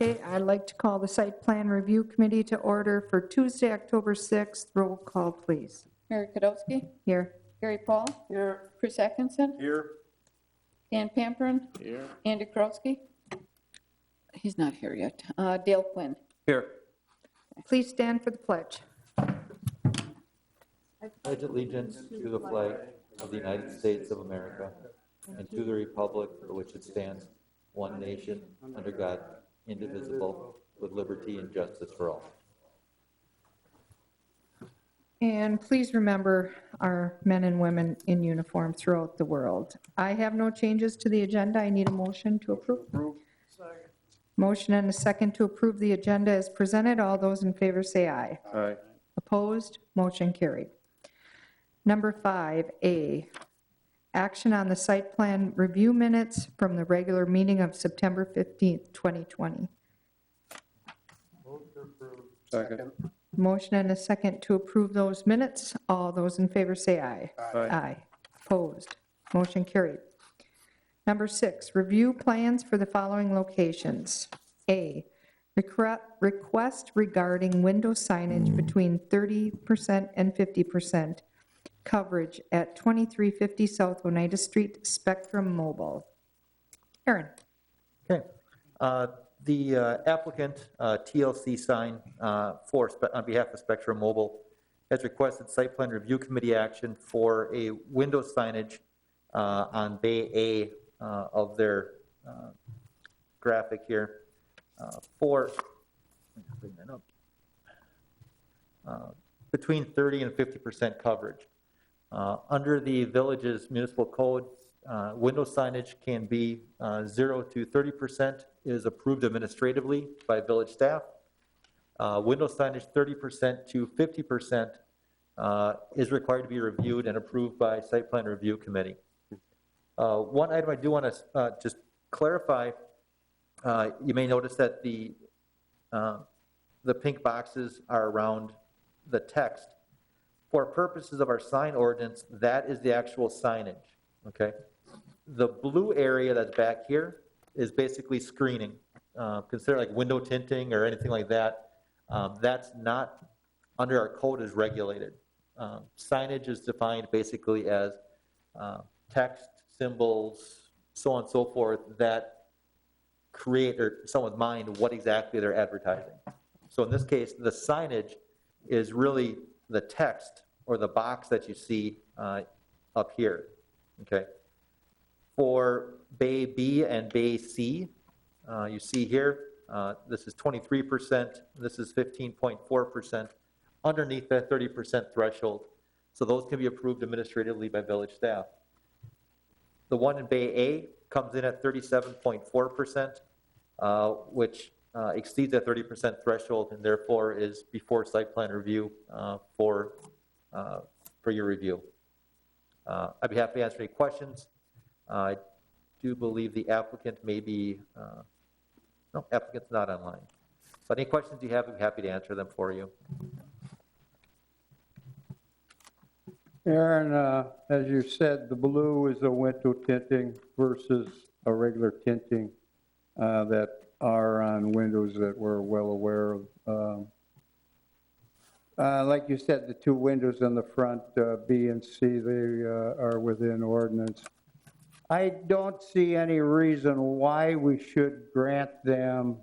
Okay, I'd like to call the Site Plan Review Committee to order for Tuesday, October 6th. Roll call, please. Mary Kodowski. Here. Gary Paul. Here. Chris Atkinson. Here. Dan Pampern. Here. Andy Krowski. He's not here yet. Dale Quinn. Here. Please stand for the pledge. I pledge allegiance to the flag of the United States of America and to the republic for which it stands, one nation, under God, indivisible, with liberty and justice for all. And please remember our men and women in uniform throughout the world. I have no changes to the agenda. I need a motion to approve. Motion and a second to approve the agenda as presented. All those in favor say aye. Aye. Opposed? Motion carried. Number 5A, action on the site plan review minutes from the regular meeting of September 15th, 2020. Second. Motion and a second to approve those minutes. All those in favor say aye. Aye. Opposed? Motion carried. Number 6, review plans for the following locations. A, request regarding window signage between 30% and 50% coverage at 2350 South Oneida Street, Spectrum Mobile. Aaron. Okay. The applicant, TLC Sign, on behalf of Spectrum Mobile, has requested site plan review committee action for a window signage on Bay A of their graphic here for, bring that up, between 30 and 50% coverage. Under the village's municipal code, window signage can be 0 to 30% is approved administratively by village staff. Window signage 30% to 50% is required to be reviewed and approved by site plan review committee. One item I do want to just clarify, you may notice that the pink boxes are around the text. For purposes of our sign ordinance, that is the actual signage, okay? The blue area that's back here is basically screening. Consider like window tinting or anything like that. That's not under our code as regulated. Signage is defined basically as text, symbols, so on and so forth that create or someone's mind what exactly they're advertising. So in this case, the signage is really the text or the box that you see up here, okay? For Bay B and Bay C, you see here, this is 23%, this is 15.4%, underneath that 30% threshold. So those can be approved administratively by village staff. The one in Bay A comes in at 37.4%, which exceeds that 30% threshold and therefore is before site plan review for your review. I'd be happy to answer any questions. I do believe the applicant may be, no, applicant's not online. But any questions you have, I'd be happy to answer them for you. Aaron, as you said, the blue is a window tinting versus a regular tinting that are on windows that we're well aware of. Like you said, the two windows in the front, B and C, they are within ordinance. I don't see any reason why we should grant them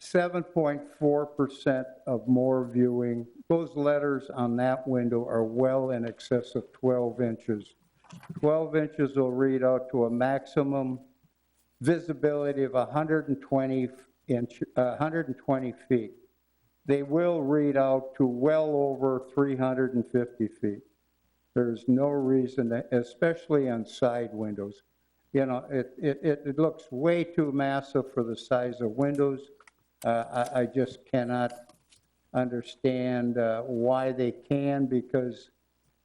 7.4% of more viewing. Those letters on that window are well in excess of 12 inches. 12 inches will read out to a maximum visibility of 120 feet. They will read out to well over 350 feet. There's no reason, that, especially on side windows. You know, it looks way too massive for the size of windows. I just cannot understand why they can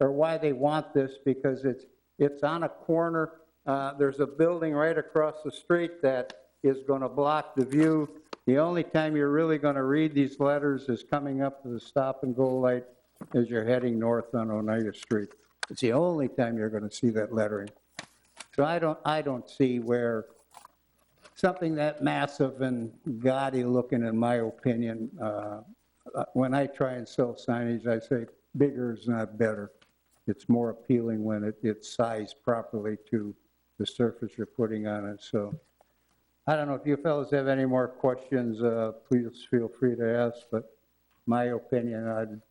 or why they want this, because it's on a corner. There's a building right across the street that is going to block the view. The only time you're really going to read these letters is coming up to the stop and go light as you're heading north on Oneida Street. It's the only time you're going to see that lettering. So I don't see where something that massive and gaudy looking, in my opinion, when I try and sell signage, I say bigger is not better. It's more appealing when it's sized properly to the surface you're putting on it. So I don't know if you fellows have any more questions, please feel free to ask, but my opinion,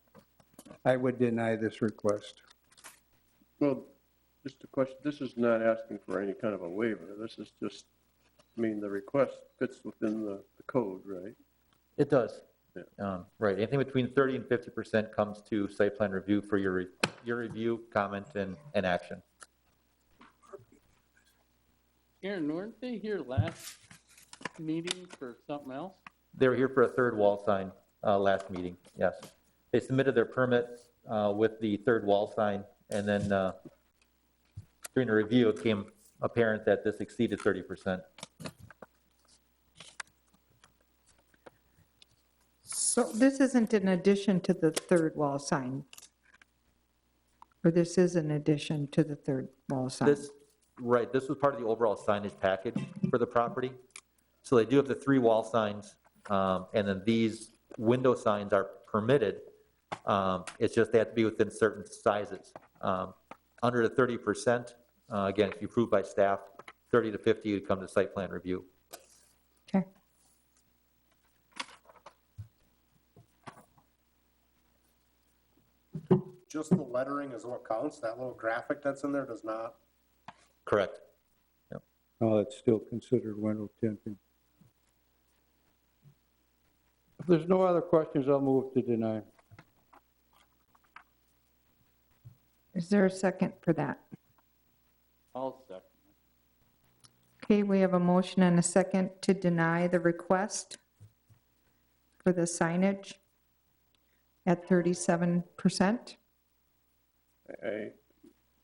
I would deny this request. Well, just a question, this is not asking for any kind of a waiver, this is just, I mean, the request fits within the code, right? It does. Yeah. Right, anything between 30 and 50% comes to site plan review for your review, comment, and action. Aaron, weren't they here last meeting for something else? They were here for a third wall sign last meeting, yes. They submitted their permit with the third wall sign, and then during the review, it became apparent that this exceeded 30%. So this isn't in addition to the third wall sign? Or this is in addition to the third wall sign? Right, this was part of the overall signage package for the property. So they do have the 3 wall signs, and then these window signs are permitted. It's just they have to be within certain sizes. Under the 30%, again, if you approve by staff, 30 to 50 would come to site plan review. Okay. Just the lettering is what counts? That little graphic that's in there does not? Correct. Oh, it's still considered window tinting. If there's no other questions, I'll move to deny. Is there a second for that? I'll second. Okay, we have a motion and a second to deny the request for the signage at 37%. Can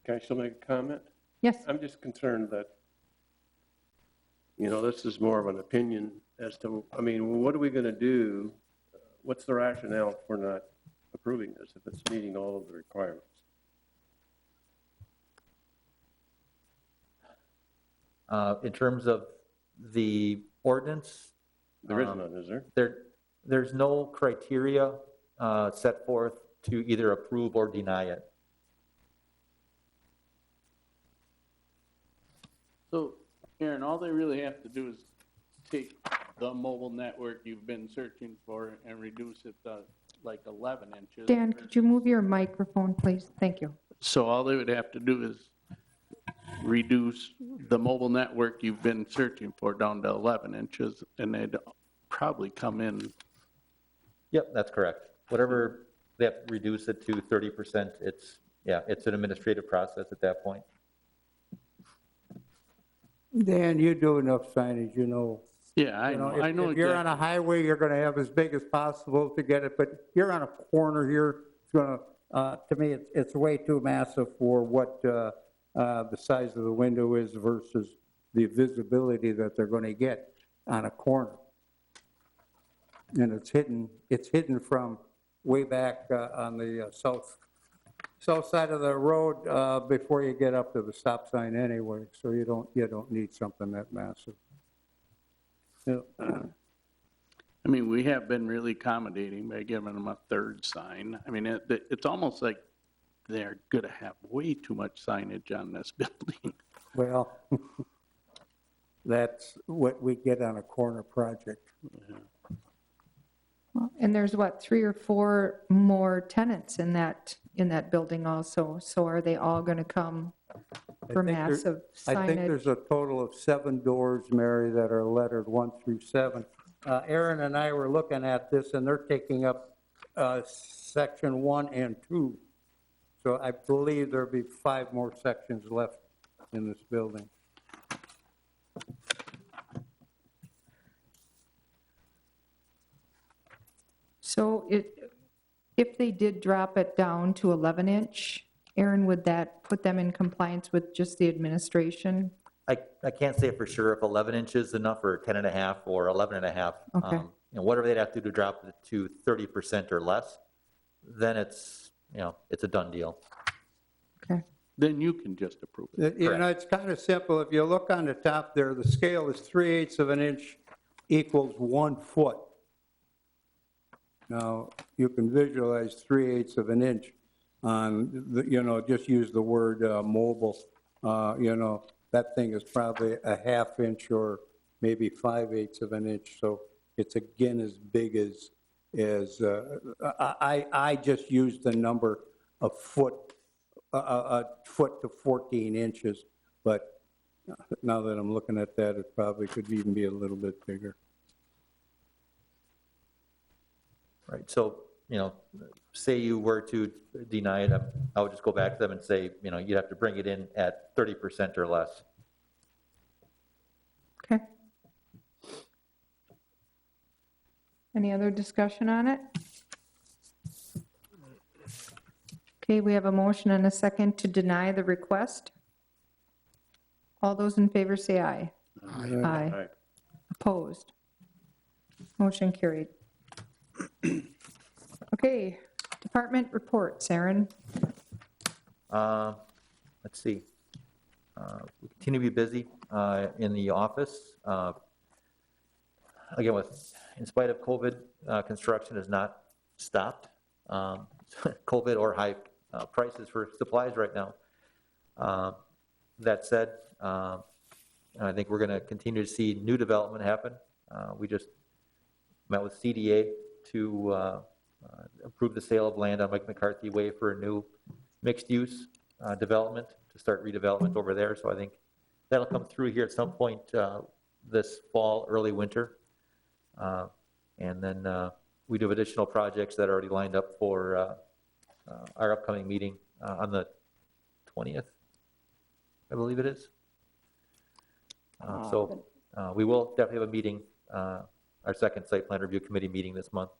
I still make a comment? Yes, I'm just concerned that, you know, this is more of an opinion as to, I mean, what are we going to do? What's the rationale for not approving this if it's meeting all of the requirements? In terms of the ordinance, There is none, is there? there's no criteria set forth to either approve or deny it. So, Aaron, all they really have to do is take the mobile network you've been searching for and reduce it to like 11 inches. Dan, could you move your microphone, please? Thank you. So all they would have to do is reduce the mobile network you've been searching for down to 11 inches, and they'd probably come in. Yep, that's correct. Whatever they have to reduce it to 30%, it's an administrative process at that point. Dan, you do enough signage, you know. Yeah, I know If you're on a highway, you're going to have as big as possible to get it, but you're on a corner here, it's going to me, it's way too massive for what the size of the window is versus the visibility that they're going to get on a corner. And it's hidden from way back on the south side of the road before you get up to the stop sign anyway, so you don't need something that massive. Yeah. I mean, we have been really accommodating by giving them a third sign. I mean, it's almost like they're going to have way too much signage on this building. Well, that's what we get on a corner project. Well, and there's what, 3 or 4 more tenants in that building also. So are they all going to come for massive I think signage? there's a total of 7 doors, Mary, that are lettered 1 through 7. Aaron and I were looking at this, and they're taking up section 1 and 2. So I believe there'll be 5 more sections left in this building. So if they did drop it down to 11-inch, Aaron, would that put them in compliance with just the administration? I can't say for sure if 11 inches is enough or 10 and a half or 11 and a half. Okay. Whatever they'd have to do to drop it to 30% or less, then it's a done deal. Okay. then you can just approve it. You know, it's kind of simple. If you look on the top there, the scale is 3/8 of an inch equals 1 foot. Now, you can visualize 3/8 of an inch on, you know, just use the word mobile. You know, that thing is probably a 1/2 inch or maybe 5/8 of an inch. So it's again as big as I just used the number of a foot to 14 inches. But now that I'm looking at that, it probably could even be a little bit bigger. Right, so, you know, say you were to deny it, I would just go back to them and say, you know, you'd have to bring it in at 30% or less. Okay. Any other discussion on it? Okay, we have a motion and a second to deny the request. All those in favor say aye. Aye. Aye. Opposed? Motion carried. Okay, department reports, Aaron. Let's see. We continue to be busy in the office. Again, in spite of COVID, construction has not stopped. COVID or high prices for supplies right now. That said, I think we're going to continue to see new development happen. We just met with CDA to approve the sale of land on Mike McCarthy Way for a new mixed-use development to start redevelopment over there. So I think that'll come through here at some point this fall, early winter. And then we do have additional projects that are already lined up for our upcoming meeting on the 20th, I believe it is. So we will definitely have a meeting, our second site plan review committee meeting this month.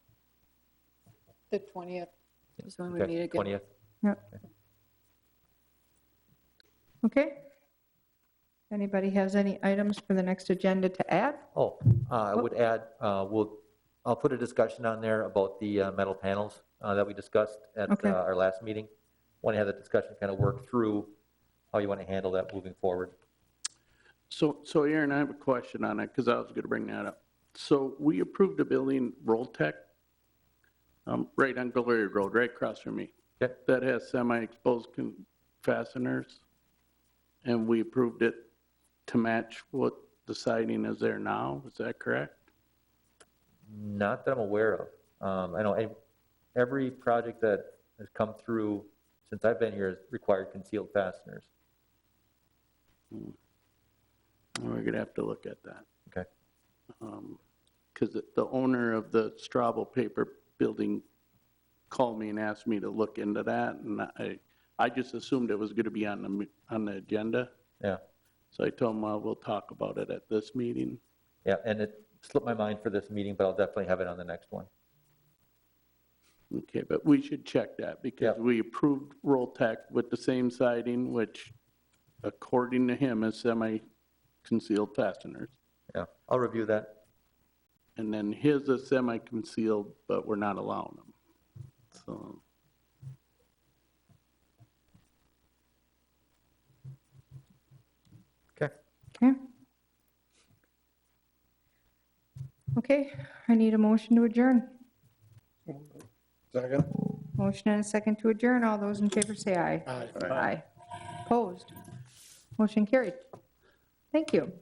The 20th is when we Okay, meet again. 20th. Yep. Okay. Anybody has any items for the next agenda to add? Oh, I would add, I'll put a discussion on there about the metal panels that we discussed at Okay. our last meeting. Want to have the discussion kind of work through how you want to handle that moving forward. So Aaron, I have a question on it, because I was going to bring that up. So we approved a building, Rolltech, right on Glory Road, right across from me. Okay. That has semi-exposed fasteners, and we approved it to match what the siding is there now. Is that correct? Not that I'm aware of. I know every project that has come through since I've been here has required concealed fasteners. We're going to have to look at that. Okay. Because the owner of the Strabo paper building called me and asked me to look into that, and I just assumed it was going to be on the agenda. Yeah. So I told him, well, we'll talk about it at this meeting. Yeah, and it slipped my mind for this meeting, but I'll definitely have it on the next one. Okay, but we should check that, because Yeah. we approved Rolltech with the same siding, which according to him is semi-concealed fasteners. Yeah, I'll review that. And then his is semi-concealed, but we're not allowing them. So, Okay. Okay. Okay, I need a motion to adjourn. Second? Motion and a second to adjourn. All those in favor say aye. Aye. Aye. Opposed? Motion carried. Thank you.